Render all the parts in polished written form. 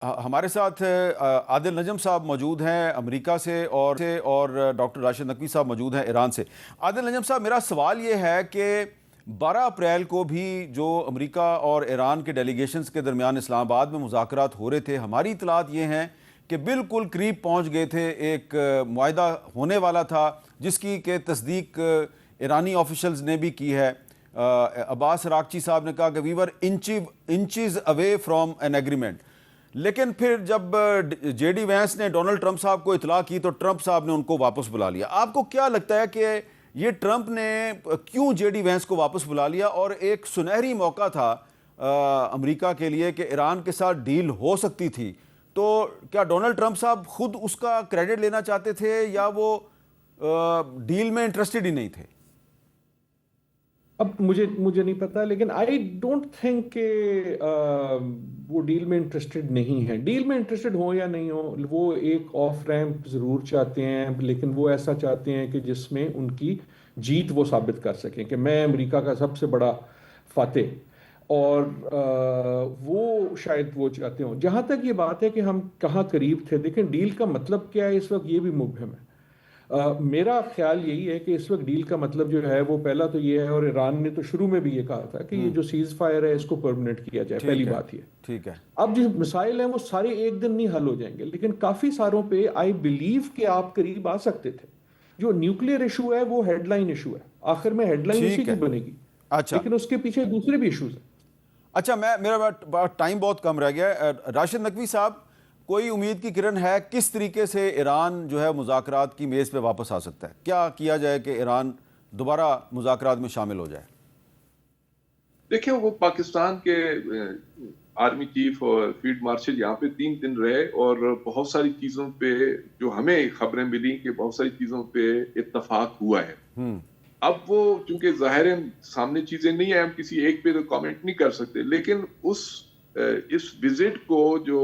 हमारे साथ आदिल नजम साहब मौजूद हैं अमेरिका से और डॉक्टर राशिद नकवी साहब मौजूद हैं ईरान से। आदिल नजम साहब, मेरा सवाल ये है कि 12 अप्रैल को भी जो अमेरिका और ईरान के डेलीगेशंस के दरमियान इस्लामाबाद में मुज़ाकरात हो रहे थे, हमारी इतलात ये हैं कि बिल्कुल करीब पहुँच गए थे। एक मुआहदा होने वाला था जिसकी के तस्दीक ईरानी ऑफिशल्स ने भी की है। अब्बास अरागची साहब ने कहा कि we were inches away from an agreement. लेकिन फिर जब जेडी वैंस ने डोनाल्ड ट्रंप साहब को इतला की तो ट्रंप साहब ने उनको वापस बुला लिया। आपको क्या लगता है कि ये ट्रंप ने क्यों जेडी वैंस को वापस बुला लिया? और एक सुनहरी मौका था अमेरिका के लिए कि ईरान के साथ डील हो सकती थी, तो क्या डोनाल्ड ट्रंप साहब खुद उसका क्रेडिट लेना चाहते थे या वो डील में इंटरेस्टेड ही नहीं थे? अब मुझे नहीं पता, लेकिन आई डोंट थिंक के वो डील में इंटरेस्टेड नहीं है। डील में इंटरेस्टेड हो या नहीं हो, वो एक ऑफ रैंप जरूर चाहते हैं, लेकिन वो ऐसा चाहते हैं कि जिसमें उनकी जीत वो साबित कर सकें कि मैं अमेरिका का सबसे बड़ा फातेह। और वो शायद वो चाहते हो। जहां तक ये बात है कि हम कहाँ करीब थे, देखें डील का मतलब क्या है इस वक्त, ये भी मुबहम है। मेरा ख्याल यही है कि इस वक्त डील का मतलब जो है वो पहला तो ये है, और ईरान ने तो शुरू में भी ये कहा था कि ये जो सीज फायर है इसको परमानेंट किया जाए। पहली बात ये ठीक है। अब जो मिसाइल हैं वो सारे एक दिन नहीं हल हो जाएंगे, लेकिन काफी सारों पे आई बिलीव कि आप करीब आ सकते थे। जो न्यूक्लियर इशू है वो हेडलाइन इशू है, आखिर में हेडलाइन उसी ठीक की है। बनेगी। अच्छा लेकिन उसके पीछे दूसरे भी इशूज हैं। अच्छा, मेरा टाइम बहुत कम रह गया है। राशिद नकवी साहब, कोई उम्मीद की किरण है किस तरीके से ईरान जो है मुज़ाकरात की मेज़ पे वापस आ सकता है? क्या किया जाए कि ईरान दोबारा मुज़ाकरात में शामिल हो जाए? देखिए, वो पाकिस्तान के आर्मी चीफ और फील्ड मार्शल यहाँ पे 3 दिन रहे और बहुत सारी चीजों पे जो हमें खबरें मिली कि बहुत सारी चीजों पे इत्तफाक हुआ है। अब वो चूंकि जाहिर है सामने चीजें नहीं है, हम किसी एक पे तो कमेंट नहीं कर सकते, लेकिन इस विजिट को जो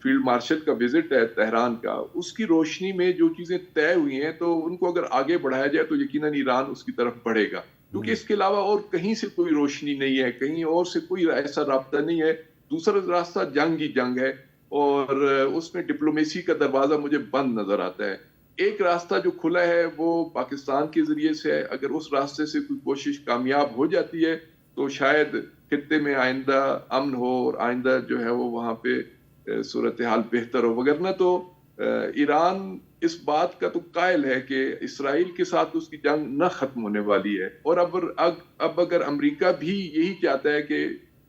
फील्ड मार्शल का विजिट है तेहरान का, उसकी रोशनी में जो चीजें तय हुई हैं तो उनको अगर आगे बढ़ाया जाए तो यकीनन ईरान उसकी तरफ बढ़ेगा, क्योंकि इसके अलावा और कहीं से कोई रोशनी नहीं है, कहीं और से कोई ऐसा रास्ता नहीं है। दूसरा रास्ता जंग ही जंग है और उसमें डिप्लोमेसी का दरवाजा मुझे बंद नजर आता है। एक रास्ता जो खुला है वो पाकिस्तान के जरिए से है। अगर उस रास्ते से कोई कोशिश कामयाब हो जाती है तो शायद खित्ते में आइंदा अमन हो और आइंदा जो है वो वहां पे सूरत हाल बेहतर हो। वगरना तो ईरान इस बात का तो कायल है कि इसराइल के साथ उसकी जंग न खत्म होने वाली है। और अब अगर अमेरिका भी यही चाहता है कि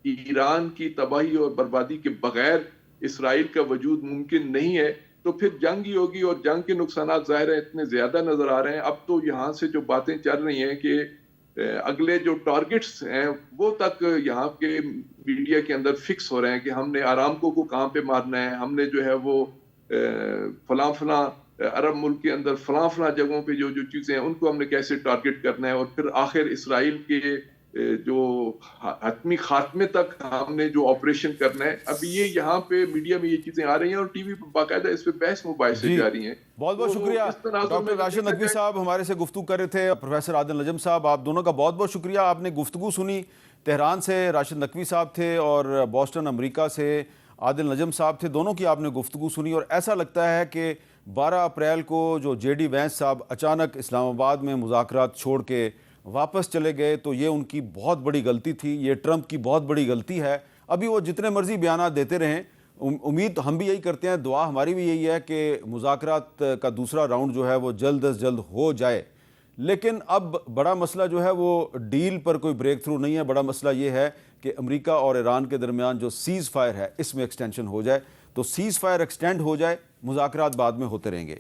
ईरान की तबाही और बर्बादी के बगैर इसराइल का वजूद मुमकिन नहीं है, तो फिर जंग ही होगी और जंग के नुकसान जाहिर है इतने ज्यादा नजर आ रहे हैं। अब तो यहाँ से जो बातें चल रही हैं कि अगले जो टारगेट्स हैं वो तक यहाँ के मीडिया के अंदर फिक्स हो रहे हैं कि हमने आरामको को कहाँ पे मारना है, हमने जो है वो फलां फलां अरब मुल्क के अंदर फलां फलां जगहों पे जो जो चीजें हैं उनको हमने कैसे टारगेट करना है, और फिर आखिर इसराइल के जो हतमी खात्मे तक हमने जो ऑपरेशन करना है। अब ये यहाँ पे मीडिया में ये चीजें आ रही हैं और टीवी पर बाकायदा इस पे बहस मुबाहिसे जारी हैं। बहुत बहुत शुक्रिया डॉक्टर राशिद नकवी साहब, हमारे से गुफ्तगू कर रहे थे। प्रोफेसर आदिल नजम साहब, आप दोनों का बहुत बहुत शुक्रिया। आपने गुफ्तगू सुनी। तेहरान से राशिद नकवी साहब थे और बॉस्टन अमेरिका से आदिल नजम साहब थे। दोनों की आपने गुफ्तगू सुनी और ऐसा लगता है कि 12 अप्रैल को जो जेडी वैंस साहब अचानक इस्लामाबाद में मुज़ाकरात छोड़ के वापस चले गए तो ये उनकी बहुत बड़ी गलती थी। ये ट्रंप की बहुत बड़ी गलती है। अभी वो जितने मर्जी बयान देते रहें, उम्मीद तो हम भी यही करते हैं, दुआ हमारी भी यही है कि मुज़ाकरात का दूसरा राउंड जो है वो जल्द अज जल्द हो जाए। लेकिन अब बड़ा मसला जो है वो डील पर कोई ब्रेक थ्रू नहीं है। बड़ा मसला ये है कि अमेरिका और ईरान के दरमियान जो सीज़ फायर है इसमें एक्सटेंशन हो जाए। तो सीज़ फायर एक्सटेंड हो जाए, मुज़ाकरात बाद में होते रहेंगे।